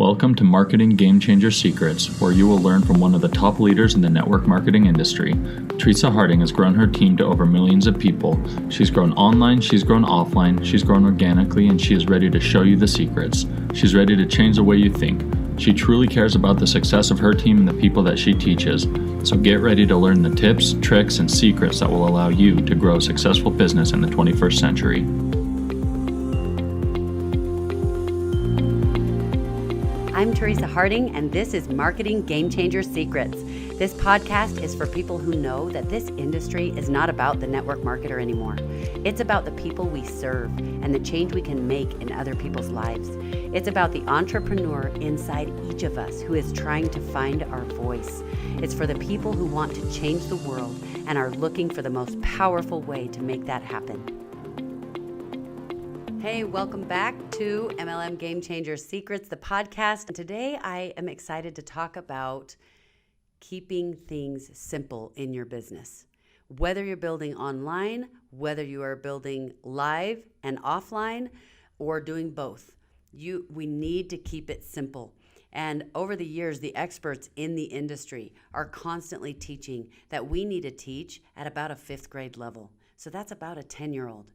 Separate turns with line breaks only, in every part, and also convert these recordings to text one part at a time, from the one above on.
Welcome to Marketing Game Changer Secrets, where you will learn from one of the top leaders in the network marketing industry. Teresa Harding has grown her team to over millions of people. She's grown online, she's grown offline, she's grown organically, and she is ready to show you the secrets. She's ready to change the way you think. She truly cares about the success of her team and the people that she teaches. So get ready to learn the tips, tricks, and secrets that will allow you to grow a successful business in the 21st century.
I'm Teresa Harding, and this is Marketing Game Changer Secrets. This podcast is for people who know that this industry is not about the network marketer anymore. It's about the people we serve and the change we can make in other people's lives. It's about the entrepreneur inside each of us who is trying to find our voice. It's for the people who want to change the world and are looking for the most powerful way to make that happen. Hey, welcome back to MLM Game Changer Secrets, the podcast. And today I am excited to talk about keeping things simple in your business. Whether you're building online, whether you are building live and offline, or doing both, we need to keep it simple. And over the years, the experts in the industry are constantly teaching that we need to teach at about a 5th grade level. So that's about a 10-year-old.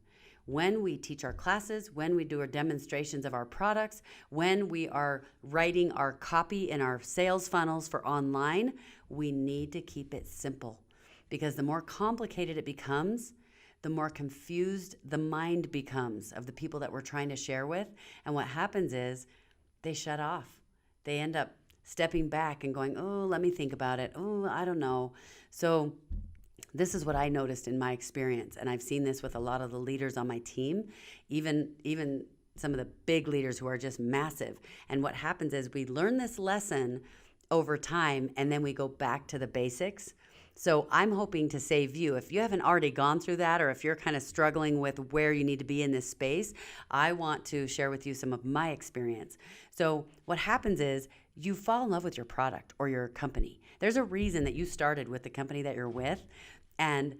When we teach our classes, when we do our demonstrations of our products, when we are writing our copy in our sales funnels for online, we need to keep it simple. Because the more complicated it becomes, the more confused the mind becomes of the people that we're trying to share with. And what happens is they shut off. They end up stepping back and going, oh, let me think about it. Oh, I don't know. So this is what I noticed in my experience, and I've seen this with a lot of the leaders on my team, even some of the big leaders who are just massive. And what happens is we learn this lesson over time, and then we go back to the basics. So I'm hoping to save you. If you haven't already gone through that, or if you're kind of struggling with where you need to be in this space, I want to share with you some of my experience. So what happens is you fall in love with your product or your company. There's a reason that you started with the company that you're with, and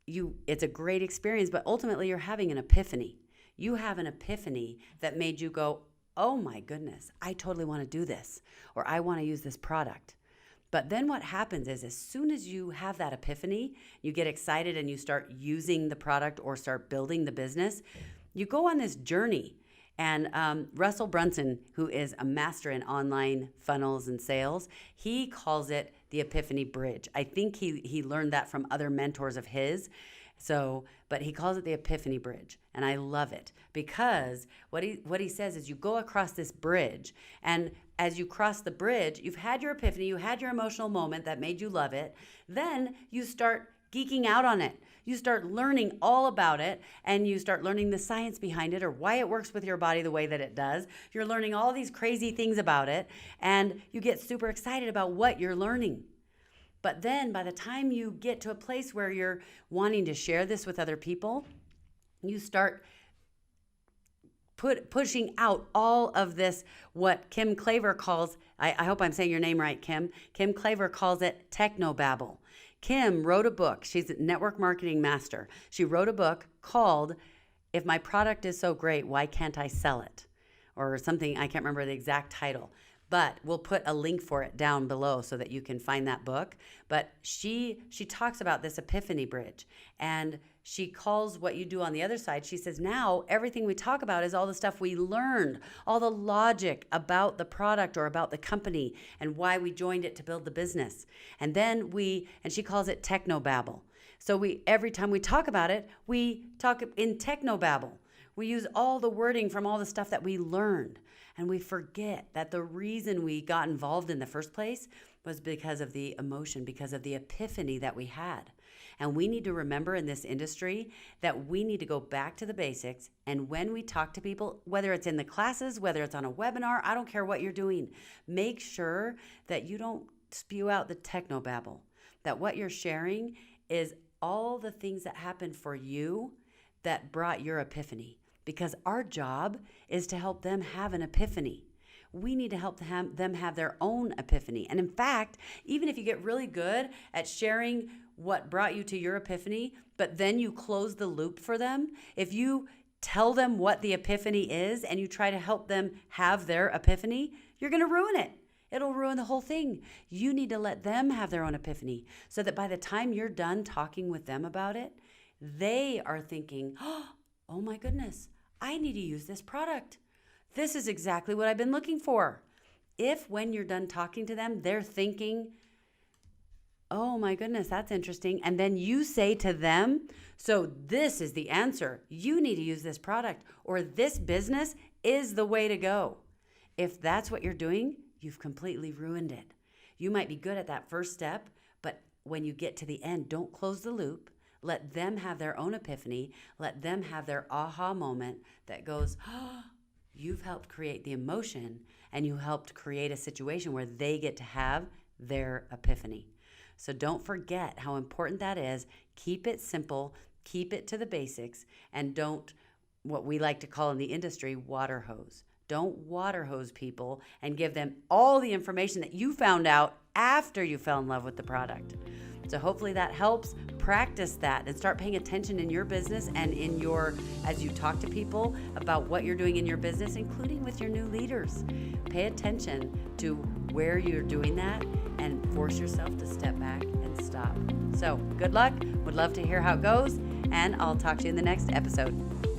it's a great experience, but ultimately you're having an epiphany. You have an epiphany that made you go, oh my goodness, I totally want to do this, or I want to use this product. But then what happens is as soon as you have that epiphany, you get excited and you start using the product or start building the business, you go on this journey. And Russell Brunson, who is a master in online funnels and sales, he calls it the Epiphany Bridge. I think he learned that from other mentors of his. But he calls it the Epiphany Bridge, and I love it because what he says is you go across this bridge, and as you cross the bridge, you've had your epiphany, you had your emotional moment that made you love it. Then you start geeking out on it. You start learning all about it, and you start learning the science behind it or why it works with your body the way that it does. You're learning all these crazy things about it, and you get super excited about what you're learning. But then by the time you get to a place where you're wanting to share this with other people, you start pushing out all of this, what Kim Klaver calls, I hope I'm saying your name right, Kim. Kim Klaver calls it technobabble. Kim wrote a book. She's a network marketing master. She wrote a book called If My Product Is So Great, Why Can't I Sell It? Or something, I can't remember the exact title. But we'll put a link for it down below so that you can find that book. But she talks about this epiphany bridge, and she calls what you do on the other side. She says, now everything we talk about is all the stuff we learned, all the logic about the product or about the company and why we joined it to build the business. And then and she calls it technobabble. So every time we talk about it, we talk in technobabble. We use all the wording from all the stuff that we learned. And we forget that the reason we got involved in the first place was because of the emotion, because of the epiphany that we had. And we need to remember in this industry that we need to go back to the basics. And when we talk to people, whether it's in the classes, whether it's on a webinar, I don't care what you're doing, make sure that you don't spew out the technobabble, that what you're sharing is all the things that happened for you that brought your epiphany. Because our job is to help them have an epiphany. We need to help them have their own epiphany. And in fact, even if you get really good at sharing what brought you to your epiphany, but then you close the loop for them, if you tell them what the epiphany is and you try to help them have their epiphany, you're going to ruin it. It'll ruin the whole thing. You need to let them have their own epiphany so that by the time you're done talking with them about it, they are thinking, oh my goodness, I need to use this product. This is exactly what I've been looking for. If when you're done talking to them, they're thinking, oh my goodness, that's interesting. And then you say to them, so this is the answer. You need to use this product, or this business is the way to go. If that's what you're doing, you've completely ruined it. You might be good at that first step, but when you get to the end, don't close the loop. Let them have their own epiphany. Let them have their aha moment that goes, you've helped create the emotion and you helped create a situation where they get to have their epiphany. So don't forget how important that is. Keep it simple, keep it to the basics, and don't, what we like to call in the industry, water hose. Don't water hose people and give them all the information that you found out after you fell in love with the product. So hopefully that helps. Practice that and start paying attention in your business and as you talk to people about what you're doing in your business, including with your new leaders. Pay attention to where you're doing that and force yourself to step back and stop. So good luck. Would love to hear how it goes, and I'll talk to you in the next episode.